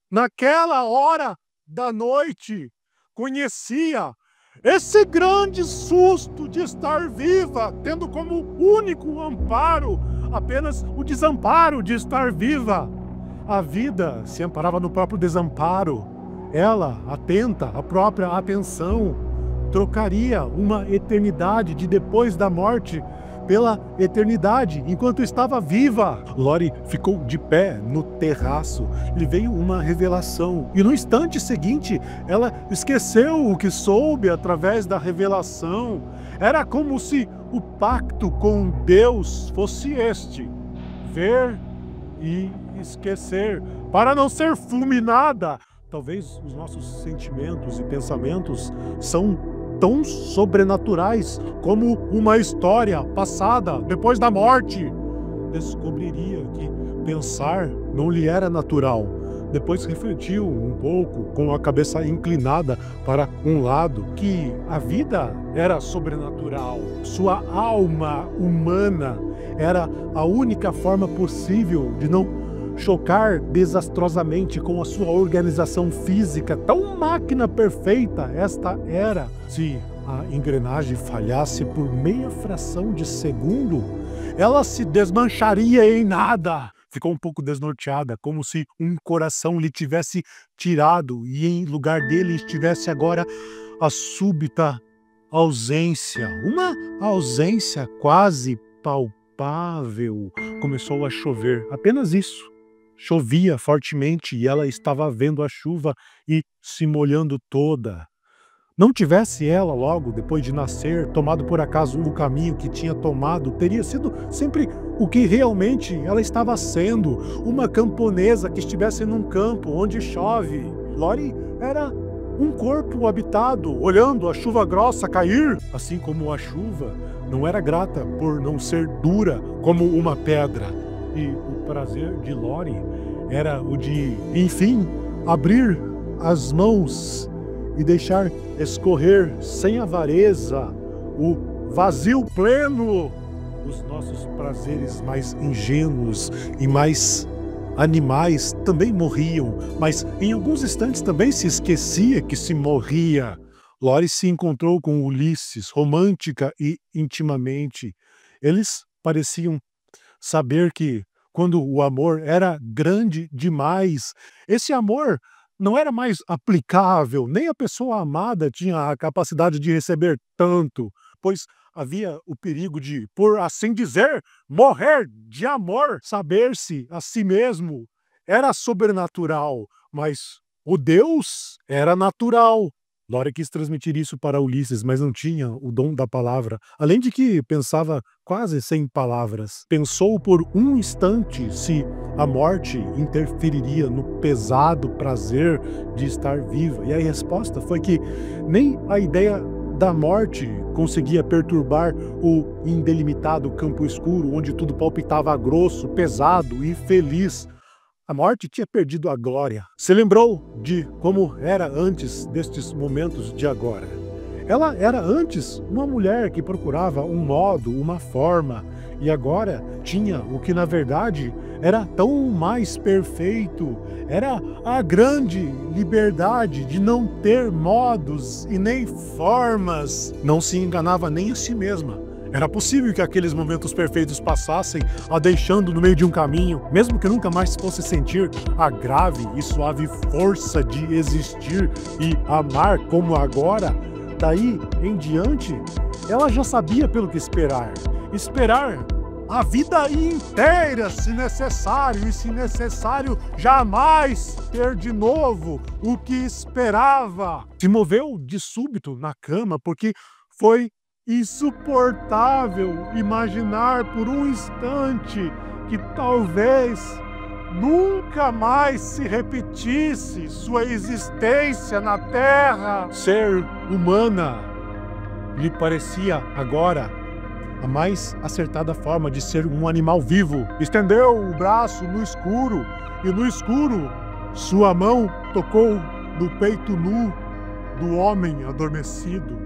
naquela hora da noite, conhecia esse grande susto de estar viva, tendo como único amparo apenas o desamparo de estar viva. A vida se amparava no próprio desamparo. Ela, atenta à própria atenção, trocaria uma eternidade de depois da morte pela eternidade, enquanto estava viva. Lori ficou de pé no terraço. Lhe veio uma revelação. E no instante seguinte, ela esqueceu o que soube através da revelação. Era como se o pacto com Deus fosse este: ver e esquecer, para não ser fulminada. Talvez os nossos sentimentos e pensamentos são tão sobrenaturais como uma história passada depois da morte. Descobriria que pensar não lhe era natural. Depois refletiu um pouco, com a cabeça inclinada para um lado, que a vida era sobrenatural. Sua alma humana era a única forma possível de não chocar desastrosamente com a sua organização física. Tão máquina perfeita esta era. Se a engrenagem falhasse por meia fração de segundo, ela se desmancharia em nada. Ficou um pouco desnorteada, como se um coração lhe tivesse tirado e em lugar dele estivesse agora a súbita ausência. Uma ausência quase palpável. Começou a chover, apenas isso. Chovia fortemente e ela estava vendo a chuva e se molhando toda. Não tivesse ela, logo depois de nascer, tomado por acaso o caminho que tinha tomado, teria sido sempre o que realmente ela estava sendo: uma camponesa que estivesse num campo onde chove. Lori era um corpo habitado, olhando a chuva grossa cair, assim como a chuva não era grata por não ser dura como uma pedra. E o prazer de Lori era o de, enfim, abrir as mãos e deixar escorrer sem avareza o vazio pleno dos nossos prazeres mais ingênuos e mais animais. Também morriam, mas em alguns instantes também se esquecia que se morria. Lori se encontrou com Ulisses, romântica e intimamente. Eles pareciam saber que, quando o amor era grande demais, esse amor não era mais aplicável, nem a pessoa amada tinha a capacidade de receber tanto, pois havia o perigo de, por assim dizer, morrer de amor. Saber-se a si mesmo era sobrenatural, mas o Deus era natural. Lori quis transmitir isso para Ulisses, mas não tinha o dom da palavra, além de que pensava quase sem palavras. Pensou por um instante se a morte interferiria no pesado prazer de estar viva, e a resposta foi que nem a ideia da morte conseguia perturbar o indelimitado campo escuro, onde tudo palpitava grosso, pesado e feliz. A morte tinha perdido a glória. Se lembrou de como era antes destes momentos de agora. Ela era antes uma mulher que procurava um modo, uma forma, e agora tinha o que na verdade era tão mais perfeito. Era a grande liberdade de não ter modos e nem formas. Não se enganava nem a si mesma. Era possível que aqueles momentos perfeitos passassem, a deixando no meio de um caminho, mesmo que nunca mais fosse sentir a grave e suave força de existir e amar como agora. Daí em diante, ela já sabia pelo que esperar. Esperar a vida inteira, se necessário, e se necessário, jamais ter de novo o que esperava. Se moveu de súbito na cama, porque foi insuportável imaginar por um instante que talvez nunca mais se repetisse sua existência na Terra. Ser humana lhe parecia agora a mais acertada forma de ser um animal vivo. Estendeu o braço no escuro e no escuro sua mão tocou no peito nu do homem adormecido.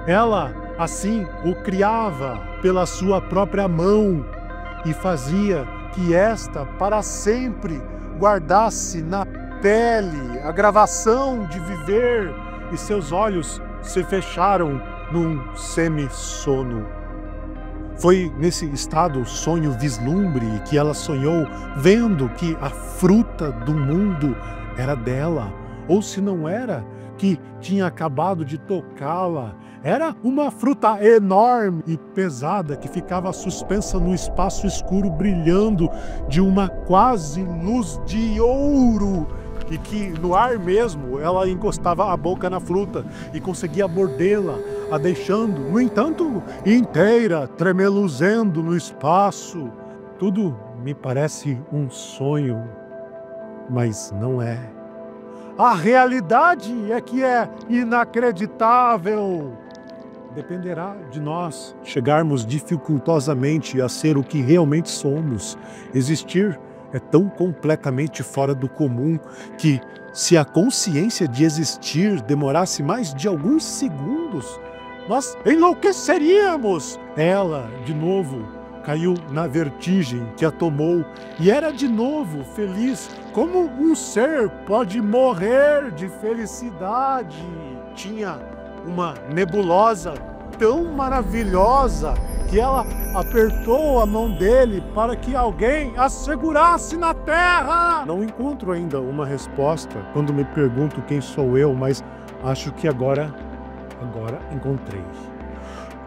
Ela assim o criava pela sua própria mão e fazia que esta para sempre guardasse na pele, a gravação de viver, e seus olhos se fecharam num semi-sono. Foi nesse estado sonho-vislumbre que ela sonhou, vendo que a fruta do mundo era dela, ou se não era, que tinha acabado de tocá-la. Era uma fruta enorme e pesada que ficava suspensa no espaço escuro, brilhando de uma quase luz de ouro, e que no ar mesmo ela encostava a boca na fruta e conseguia mordê-la, a deixando, no entanto, inteira, tremeluzendo no espaço. Tudo me parece um sonho, mas não é. A realidade é que é inacreditável. Dependerá de nós chegarmos dificultosamente a ser o que realmente somos. Existir é tão completamente fora do comum que, se a consciência de existir demorasse mais de alguns segundos, nós enlouqueceríamos. Ela, de novo, caiu na vertigem que a tomou e era de novo feliz. Como um ser pode morrer de felicidade? Tinha uma nebulosa tão maravilhosa que ela apertou a mão dele para que alguém a segurasse na terra. Não encontro ainda uma resposta quando me pergunto quem sou eu, mas acho que agora encontrei.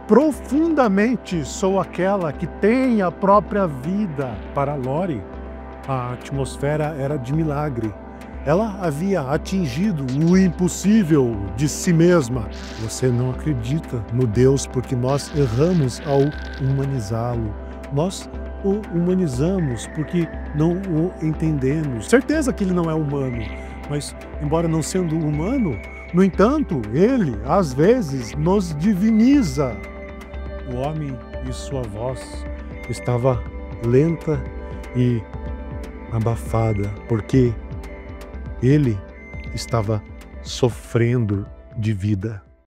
Profundamente sou aquela que tem a própria vida. Para Lori, a atmosfera era de milagre. Ela havia atingido o impossível de si mesma. Você não acredita no Deus porque nós erramos ao humanizá-lo. Nós o humanizamos porque não o entendemos. Certeza que ele não é humano, mas, embora não sendo humano, no entanto, ele, às vezes, nos diviniza. O homem e sua voz estava lenta e abafada, porque ele estava sofrendo de vida.